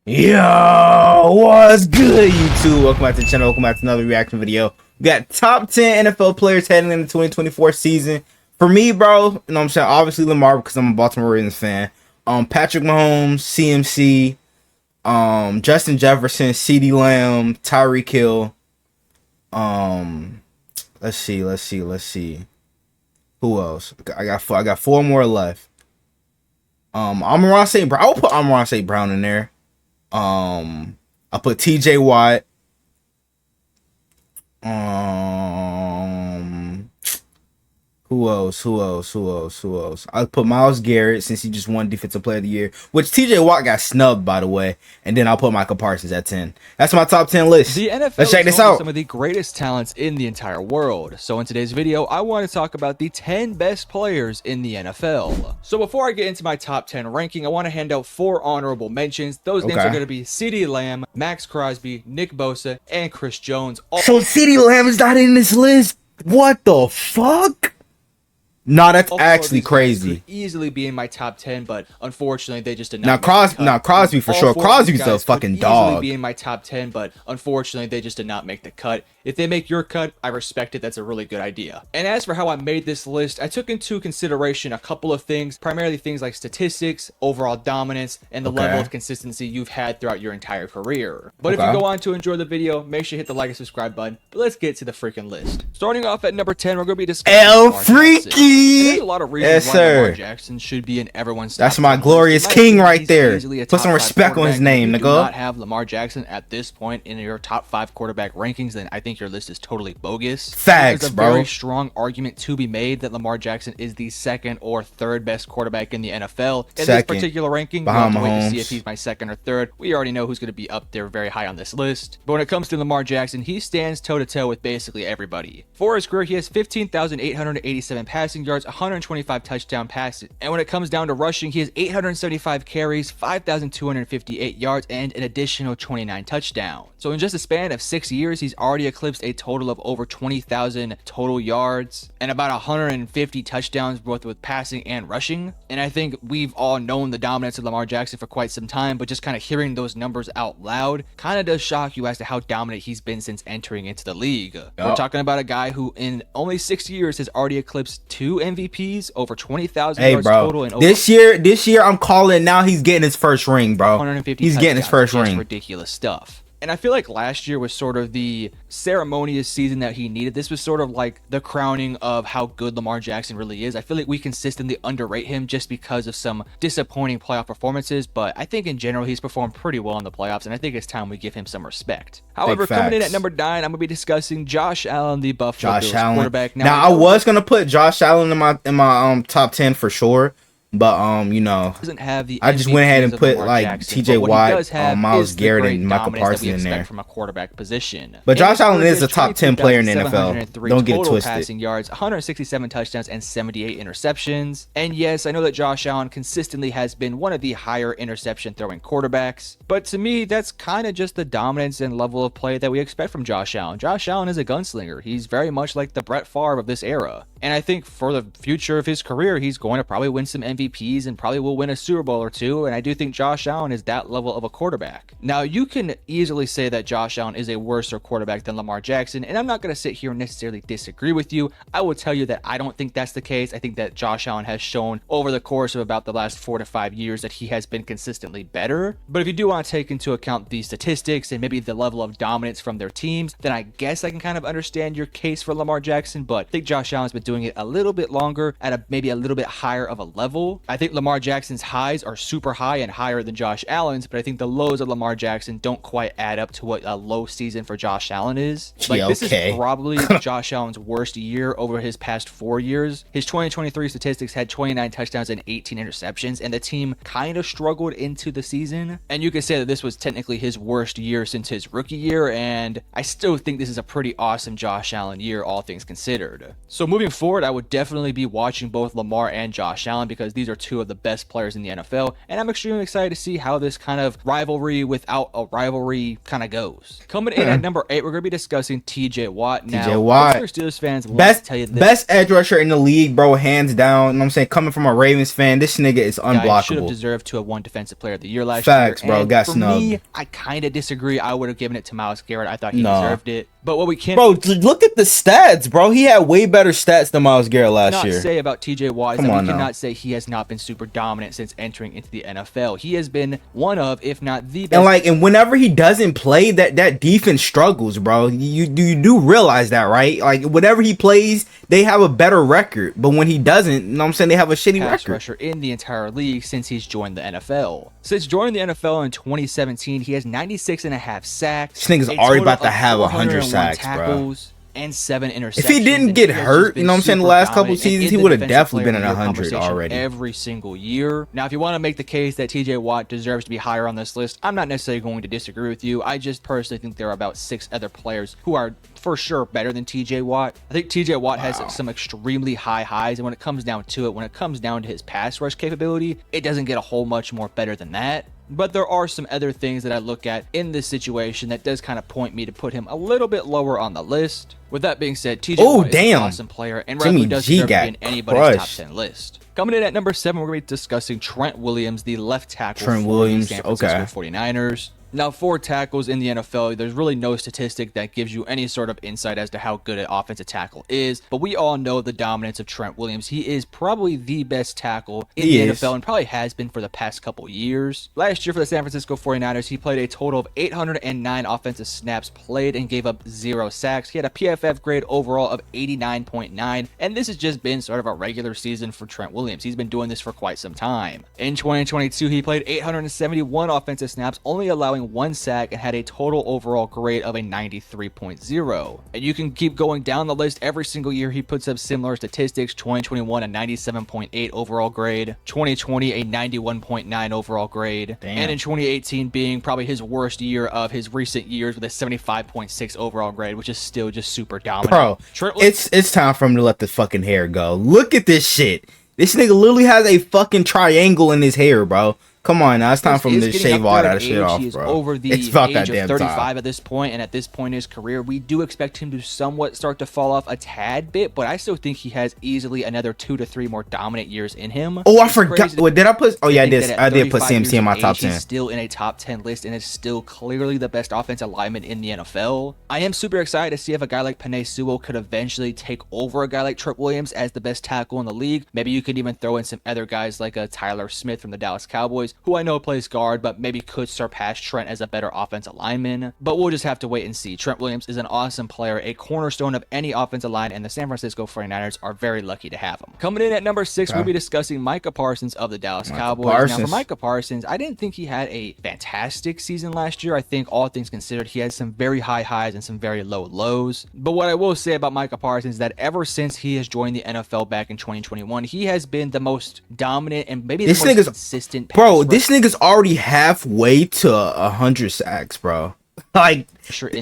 Yo, what's good, YouTube? Welcome back to the channel. Welcome back to another reaction video. We got top 10 NFL players heading into the 2024 season. For me, bro, you know what I'm saying? Obviously Lamar, because I'm a Baltimore Ravens fan. Patrick Mahomes, CMC, Justin Jefferson, CeeDee Lamb, Tyreek Hill. Let's see. Who else? I got four more left. Amon-Ra St. Brown. I'll put Amon-Ra St. Brown in there. I put TJ Watt. Who else? I put Myles Garrett, since he just won Defensive Player of the Year, which TJ Watt got snubbed, by the way. And then I'll put Michael Parsons at 10. That's my top 10 list. The NFL Let's check this is home to out. some of the greatest talents in the entire world. So in today's video, I want to talk about the 10 best players in the NFL. So before I get into my top 10 ranking, I want to hand out 4 honorable mentions. Those names are going to be CeeDee Lamb, Max Crosby, Nick Bosa, and Chris Jones. So CeeDee Lamb is not in this list? What the fuck? Nah, that's actually crazy. Could easily be in my top 10, but unfortunately they just did not. Crosby for sure. Crosby's a fucking dog. Easily be in my top 10, but unfortunately they just did not make the cut. If they make your cut, I respect it. That's a really good idea. And as for how I made this list, I took into consideration a couple of things, primarily things like statistics, overall dominance, and the level of consistency you've had throughout your entire career. But if you go on to enjoy the video, make sure you hit the like and subscribe button. But let's get to the freaking list. Starting off at number 10, we're going to be discussing El Freaky. There's a lot of reasons why Lamar Jackson should be in everyone's top. That's my 10 glorious list. king right there. Put some top respect on his name, if you nigga. do not have Lamar Jackson at this point in your top 5 quarterback rankings, then I think your list is totally bogus. Facts, There's a bro. very strong argument to be made that Lamar Jackson is the 2nd or 3rd best quarterback in the NFL. In this particular ranking, we'll have to wait to see if he's my 2nd or 3rd. We already know who's going to be up there very high on this list. But when it comes to Lamar Jackson, he stands toe-to-toe with basically everybody. For his career, he has 15,887 passing yards, 125 touchdown passes. And when it comes down to rushing, he has 875 carries, 5,258 yards, and an additional 29 touchdowns. So in just a span of 6 years, he's already eclipsed a total of over 20,000 total yards and about 150 touchdowns, both with passing and rushing. And I think we've all known the dominance of Lamar Jackson for quite some time, but just kind of hearing those numbers out loud kind of does shock you as to how dominant he's been since entering into the league. We're talking about a guy who in only 6 years has already eclipsed 2 MVPs, over 20,000 yards total. And this year I'm calling now. He's getting his first ring, bro. 150 he's getting his first ring. Ridiculous stuff. And I feel like last year was sort of the ceremonious season that he needed. This was sort of like the crowning of how good Lamar Jackson really is. I feel like we consistently underrate him just because of some disappointing playoff performances, but I think in general he's performed pretty well in the playoffs, and I think it's time we give him some respect. However, coming in at number 9, I'm going to be discussing Josh Allen, the Buffalo Bills quarterback. Now I was going to put Josh Allen in my top 10 for sure. But you know, I just went ahead and put like TJ Watt, Myles Garrett, and Michael Parsons in there from a quarterback position. But Josh Allen is a top 10 player in the NFL. Don't get it twisted. Passing yards, 167 touchdowns, and 78 interceptions. And yes, I know that Josh Allen consistently has been one of the higher interception throwing quarterbacks, but to me, that's kind of just the dominance and level of play that we expect from Josh Allen. Josh Allen is a gunslinger. He's very much like the Brett Favre of this era. And I think for the future of his career, he's going to probably win some MVPs and probably will win a Super Bowl or 2. And I do think Josh Allen is that level of a quarterback. Now, you can easily say that Josh Allen is a worse quarterback than Lamar Jackson, and I'm not going to sit here and necessarily disagree with you. I will tell you that I don't think that's the case. I think that Josh Allen has shown over the course of about the last 4 to 5 years that he has been consistently better. But if you do want to take into account the statistics and maybe the level of dominance from their teams, then I guess I can kind of understand your case for Lamar Jackson. But I think Josh Allen's been doing it a little bit longer at maybe a little bit higher of a level. I think Lamar Jackson's highs are super high and higher than Josh Allen's, but I think the lows of Lamar Jackson don't quite add up to what a low season for Josh Allen is. Like, this is probably Josh Allen's worst year over his past 4 years. His 2023 statistics had 29 touchdowns and 18 interceptions, and the team kind of struggled into the season. And you could say that this was technically his worst year since his rookie year, and I still think this is a pretty awesome Josh Allen year, all things considered. So moving forward, I would definitely be watching both Lamar and Josh Allen because these are two of the best players in the NFL, and I'm extremely excited to see how this kind of rivalry without a rivalry kind of goes. Coming in at number 8, we're going to be discussing TJ Watt. Now, TJ Watt, Pittsburgh Steelers fans, let's tell you this. Best edge rusher in the league, bro, hands down. You know what I'm saying? Coming from a Ravens fan, this nigga is unblockable. Should have deserved to have won Defensive Player of the Year last Facts, year. bro. And got for snubbed. me, I kind of disagree. I would have given it to Myles Garrett. I thought he deserved it. But what we can't... Bro, look at the stats, bro. He had way better stats than Myles Garrett last year. Say about TJ Watt is that we cannot say he has not been super dominant since entering into the NFL. He has been one of, if not the best. And whenever he doesn't play, that defense struggles, bro. You do realize that, right? Like, whenever he plays, they have a better record. But when he doesn't, you know what I'm saying, they have a shitty pass record. Rusher in the entire league since he's joined the NFL. Since joining the NFL in 2017, he has 96.5 sacks. This nigga's already about to have 100 sacks, tackles, bro. And 7 interceptions. If he didn't get hurt, you know what I'm saying, the last couple seasons, he would have definitely been at 100 already. Every single year. Now, if you want to make the case that TJ Watt deserves to be higher on this list, I'm not necessarily going to disagree with you. I just personally think there are about 6 other players who are for sure better than TJ Watt. I think TJ Watt has some extremely high highs, and when it comes down to it, when it comes down to his pass rush capability, it doesn't get a whole much more better than that. But there are some other things that I look at in this situation that does kind of point me to put him a little bit lower on the list. With that being said, TJ Watt is an awesome player and rightfully does deserve to be in anybody's top 10 list. Coming in at number 7, we're going to be discussing Trent Williams, the left tackle for the San Francisco 49ers. Now, for tackles in the NFL, there's really no statistic that gives you any sort of insight as to how good an offensive tackle is, but we all know the dominance of Trent Williams. He is probably the best tackle in the NFL and probably has been for the past couple years. Last year for the San Francisco 49ers, he played a total of 809 offensive snaps played and gave up 0 sacks. He had a PFF grade overall of 89.9, and this has just been sort of a regular season for Trent Williams. He's been doing this for quite some time. In 2022, he played 871 offensive snaps, only allowing 1 sack, and had a total overall grade of a 93.0. And you can keep going down the list. Every single year he puts up similar statistics. 2021 a 97.8 overall grade, 2020 a 91.9 overall grade, and in 2018 being probably his worst year of his recent years with a 75.6 overall grade, which is still just super dominant. Bro, it's time for him to let the fucking hair go. Look at this shit. This nigga literally has a fucking triangle in his hair, bro. Come on now, it's time for him to shave all that shit off, bro. Over the age of 35 at this point, and at this point in his career, we do expect him to somewhat start to fall off a tad bit, but I still think he has easily another 2 to 3 more dominant years in him. Oh, I forgot. What did I put? Oh yeah, I did put CMC in my top 10. He's still in a top 10 list and is still clearly the best offensive lineman in the NFL. I am super excited to see if a guy like Penei Sewell could eventually take over a guy like Trent Williams as the best tackle in the league. Maybe you could even throw in some other guys like a Tyler Smith from the Dallas Cowboys, who I know plays guard, but maybe could surpass Trent as a better offensive lineman. But we'll just have to wait and see. Trent Williams is an awesome player, a cornerstone of any offensive line, and the San Francisco 49ers are very lucky to have him. Coming in at number 6, we'll be discussing Micah Parsons of the Dallas Cowboys. Now, for Micah Parsons, I didn't think he had a fantastic season last year. I think all things considered, he had some very high highs and some very low lows. But what I will say about Micah Parsons is that ever since he has joined the NFL back in 2021, he has been the most dominant and maybe the most consistent pass rusher. This nigga's already halfway to 100 sacks, bro. Like,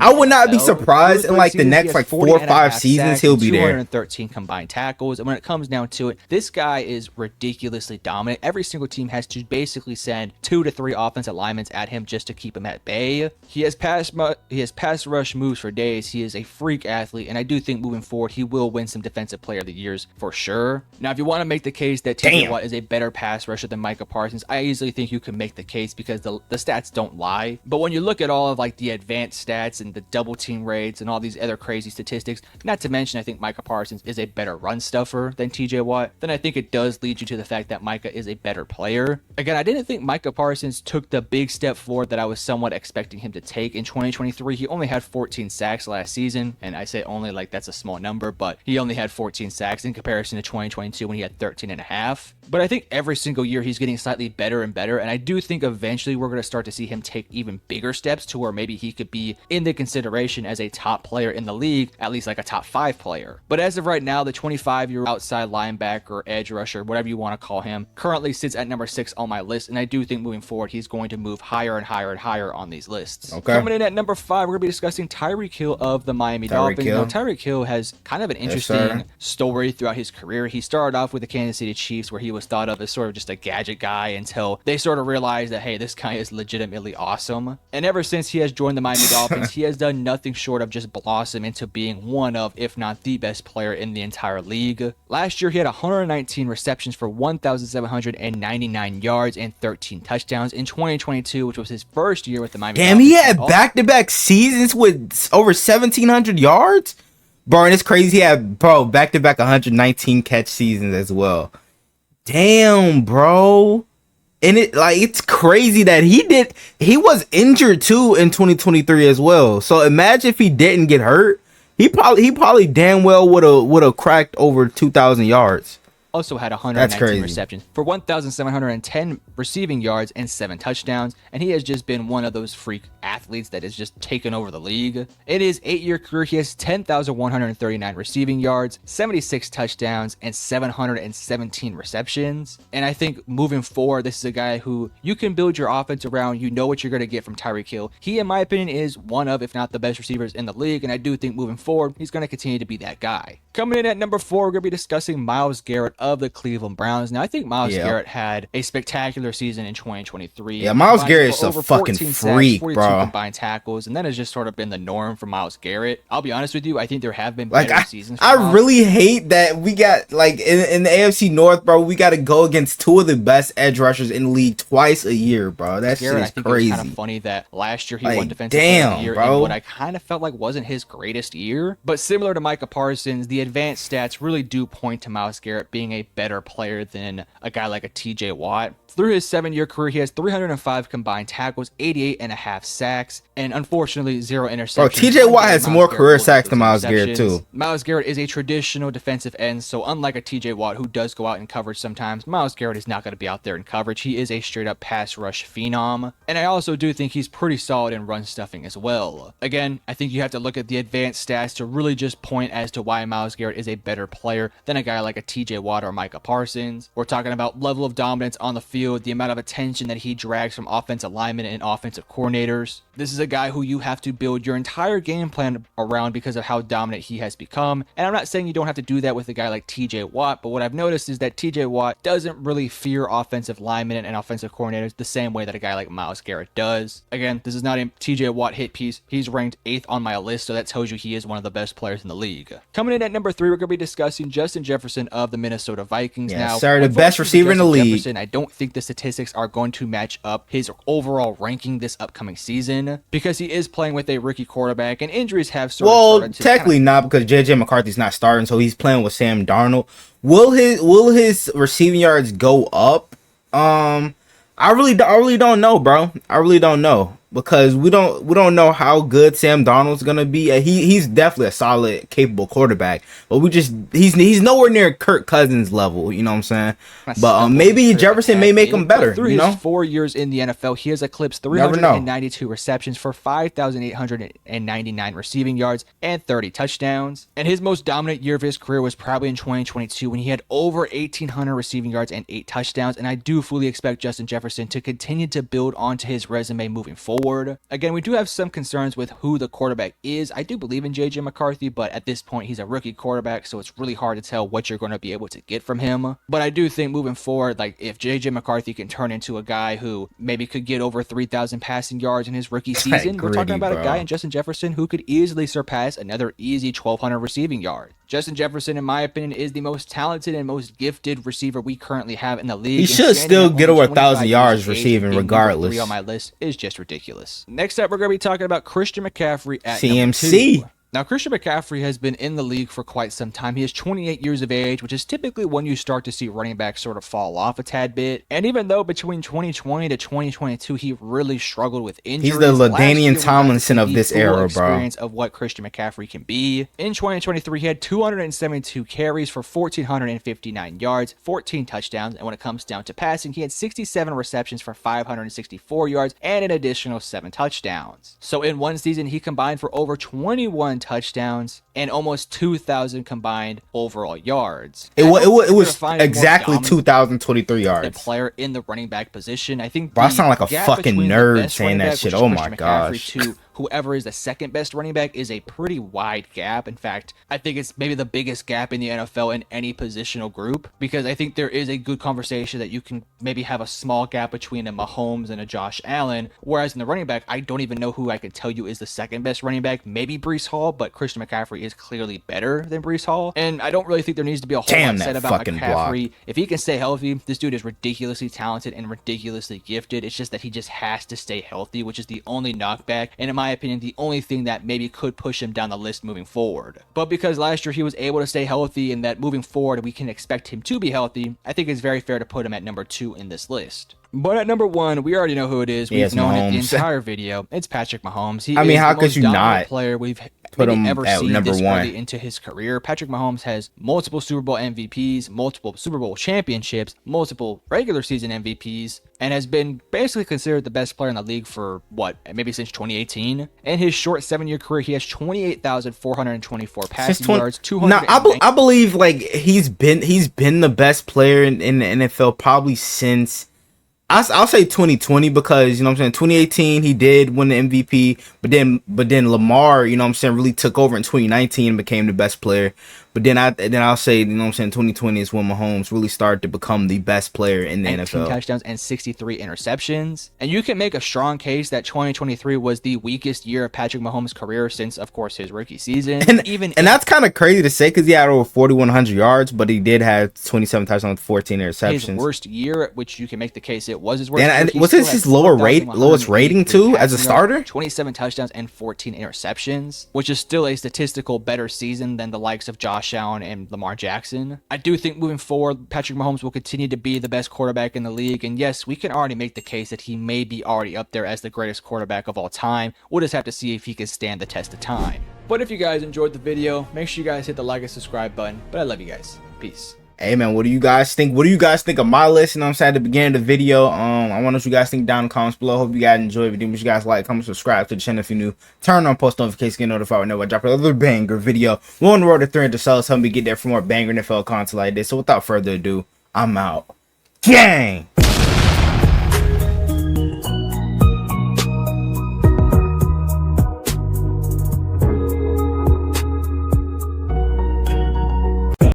I would not be surprised in like the next like 4 or 5 seasons he'll be there. 213 combined tackles, and when it comes down to it, this guy is ridiculously dominant. Every single team has to basically send 2 to 3 offensive linemen at him just to keep him at bay. He has pass rush moves for days. He is a freak athlete, and I do think moving forward he will win some defensive player of the years for sure. Now, if you want to make the case that TJ Watt is a better pass rusher than Micah Parsons, I easily think you can make the case because the stats don't lie. But when you look at all of like the advanced stats and the double team rates and all these other crazy statistics, not to mention I think Micah Parsons is a better run stuffer than TJ Watt, then I think it does lead you to the fact that Micah is a better player. Again, I didn't think Micah Parsons took the big step forward that I was somewhat expecting him to take in 2023. He only had 14 sacks last season, and I say only like that's a small number, but he only had 14 sacks in comparison to 2022 when he had 13 and a half. But I think every single year he's getting slightly better and better, and I do think eventually we're going to start to see him take even bigger steps to where maybe he he could be in the consideration as a top player in the league, at least like a top 5 player. But as of right now, the 25-year-old outside linebacker, edge rusher, whatever you want to call him, currently sits at number 6 on my list, and I do think moving forward he's going to move higher and higher and higher on these lists. Okay. Coming in at number 5, we're going to be discussing Tyreek Hill of the Miami Dolphins. Now, Tyreek Hill has kind of an interesting story throughout his career. He started off with the Kansas City Chiefs, where he was thought of as sort of just a gadget guy until they sort of realized that, hey, this guy is legitimately awesome. And ever since he has joined the Miami Dolphins, he has done nothing short of just blossom into being one of, if not the best player in the entire league. Last year, he had 119 receptions for 1,799 yards and 13 touchdowns. In 2022, which was his first year with the Miami Dolphins. Damn, he had back-to-back seasons with over 1,700 yards? Bro, and it's crazy. He had, back-to-back 119 catch seasons as well. Damn, bro. And it's crazy that he was injured too in 2023 as well. So imagine if he didn't get hurt. He probably damn well would have cracked over 2,000 yards. Also had 119 receptions for 1,710 receiving yards and 7 touchdowns, and he has just been one of those freak athletes that has just taken over the league. In his 8-year career, he has 10,139 receiving yards, 76 touchdowns, and 717 receptions. And I think moving forward, this is a guy who you can build your offense around. You know what you're going to get from Tyreek Hill. He, in my opinion, is one of, if not the best receivers in the league, and I do think moving forward, he's going to continue to be that guy. Coming in at number 4, we're going to be discussing Myles Garrett of the Cleveland Browns. Now, I think Myles Garrett had a spectacular season in 2023. Yeah, Myles Garrett's a fucking freak, sacks, bro. Combined tackles, and that has just sort of been the norm for Myles Garrett. I'll be honest with you, I think there have been better seasons. I really hate that we got, in the AFC North, bro, we got to go against 2 of the best edge rushers in the league twice a year, bro. That's just crazy. I think it was kind of funny that last year he won Defensive Player of the Year in what I kind of felt like wasn't his greatest year. But similar to Micah Parsons, the advanced stats really do point to Myles Garrett being a better player than a guy like a TJ Watt. Through his 7-year career, he has 305 combined tackles, 88.5 sacks, and unfortunately 0 interceptions. Bro, TJ Watt has more career sacks than Myles Garrett too. Myles Garrett is a traditional defensive end, so unlike a TJ Watt who does go out in coverage sometimes, Myles Garrett is not going to be out there in coverage. He is a straight up pass rush phenom, and I also do think he's pretty solid in run stuffing as well. Again, I think you have to look at the advanced stats to really just point as to why Myles Garrett is a better player than a guy like a TJ Watt or Micah Parsons. We're talking about level of dominance on the field, the amount of attention that he drags from offensive linemen and offensive coordinators. This is a guy who you have to build your entire game plan around because of how dominant he has become. And I'm not saying you don't have to do that with a guy like TJ Watt, but what I've noticed is that TJ Watt doesn't really fear offensive linemen and offensive coordinators the same way that a guy like Myles Garrett does. Again, this is not a TJ Watt hit piece. He's ranked 8th on my list, so that tells you he is one of the best players in the league. Coming in at number 3, we're going to be discussing Justin Jefferson of the Minnesota Vikings. Now, sir, the best receiver in the league. Jefferson, I don't think the statistics are going to match up his overall ranking this upcoming season because he is playing with a rookie quarterback and injuries have started to technically not, because JJ McCarthy's not starting, so he's playing with Sam Darnold. Will his receiving yards go up? I really don't know, bro. I really don't know, because we don't know how good Sam Darnold's gonna be. He's definitely a solid, capable quarterback, but he's nowhere near Kirk Cousins level. You know what I'm saying? But maybe Jefferson may make him better. Through his 4 years in the NFL, he has eclipsed 392 receptions for 5,899 receiving yards and 30 touchdowns. And his most dominant year of his career was probably in 2022 when he had over 1,800 receiving yards and 8 touchdowns. And I do fully expect Justin Jefferson to continue to build onto his resume moving forward. Again, we do have some concerns with who the quarterback is. I do believe in JJ McCarthy, but at this point, he's a rookie quarterback, so it's really hard to tell what you're going to be able to get from him. But I do think moving forward, like if JJ McCarthy can turn into a guy who maybe could get over 3,000 passing yards in his rookie season, we're talking about a guy in Justin Jefferson who could easily surpass another easy 1,200 receiving yards. Justin Jefferson, in my opinion, is the most talented and most gifted receiver we currently have in the league. He should still get over 1,000 yards receiving regardless. On my list is just ridiculous. Next up, we're going to be talking about Christian McCaffrey at CMC. Now, Christian McCaffrey has been in the league for quite some time. He is 28 years of age, which is typically when you start to see running backs sort of fall off a tad bit. And even though between 2020 to 2022, he really struggled with injuries. He's the LaDainian Tomlinson of this era, bro. Experience of what Christian McCaffrey can be. In 2023, he had 272 carries for 1,459 yards, 14 touchdowns. And when it comes down to passing, he had 67 receptions for 564 yards and an additional 7 touchdowns. So in one season, he combined for over 21 touchdowns and almost 2,000 combined overall yards. It was exactly 2,023 yards. The player in the running back position. I think. Bro, I sound like a fucking nerd saying that shit. Oh my gosh. Whoever is the second best running back is a pretty wide gap. In fact, I think it's maybe the biggest gap in the NFL in any positional group, because I think there is a good conversation that you can maybe have a small gap between a Mahomes and a Josh Allen. Whereas in the running back, I don't even know who I could tell you is the second best running back. Maybe Breece Hall, but Christian McCaffrey is clearly better than Breece Hall. And I don't really think there needs to be a whole lot said about McCaffrey. Block. If he can stay healthy, this dude is ridiculously talented and ridiculously gifted. It's just that he just has to stay healthy, which is the only knockback. And in my opinion, the only thing that maybe could push him down the list moving forward. But because last year he was able to stay healthy and that moving forward we can expect him to be healthy, I think it's very fair to put him at number 2 in this list. But at number 1, we already know who it is. We've known it the entire video. It's Patrick Mahomes. He is how the could most you dominant not player we've put him ever at seen number this 1 early into his career. Patrick Mahomes has multiple Super Bowl MVPs, multiple Super Bowl championships, multiple regular season MVPs, and has been basically considered the best player in the league for maybe since 2018. In his short 7-year career, he has 28,424 passing yards. 200. Now, I believe like he's been the best player in the NFL probably since. I'll say 2020 because, you know what I'm saying, 2018 he did win the MVP, but then Lamar, you know what I'm saying, really took over in 2019 and became the best player. But then I'll say, you know what I'm saying, 2020 is when Mahomes really started to become the best player in the NFL. 19 touchdowns and 63 interceptions. And you can make a strong case that 2023 was the weakest year of Patrick Mahomes' career since, of course, his rookie season. And that's kind of crazy to say because he had over 4,100 yards, but he did have 27 touchdowns, 14 interceptions. His worst year, which you can make the case it was his worst year. And was this his lowest rating too as a starter? 27 touchdowns and 14 interceptions, which is still a statistical better season than the likes of Josh Allen and Lamar Jackson. I do think moving forward, Patrick Mahomes will continue to be the best quarterback in the league. And yes, we can already make the case that he may be already up there as the greatest quarterback of all time. We'll just have to see if he can stand the test of time. But if you guys enjoyed the video, make sure you guys hit the like and subscribe button. But I love you guys. Peace. Hey man, what do you guys think? What do you guys think of my list? You know what I'm saying, at the beginning of the video. I want to know what you guys think down in the comments below. Hope you guys enjoyed the video. Make sure you guys like, comment, subscribe to the channel if you're new. Turn on post notifications, get notified whenever I drop another banger video. We're on the road to 300 subs. Help me get there for more banger NFL content like this. So without further ado, I'm out. Gang!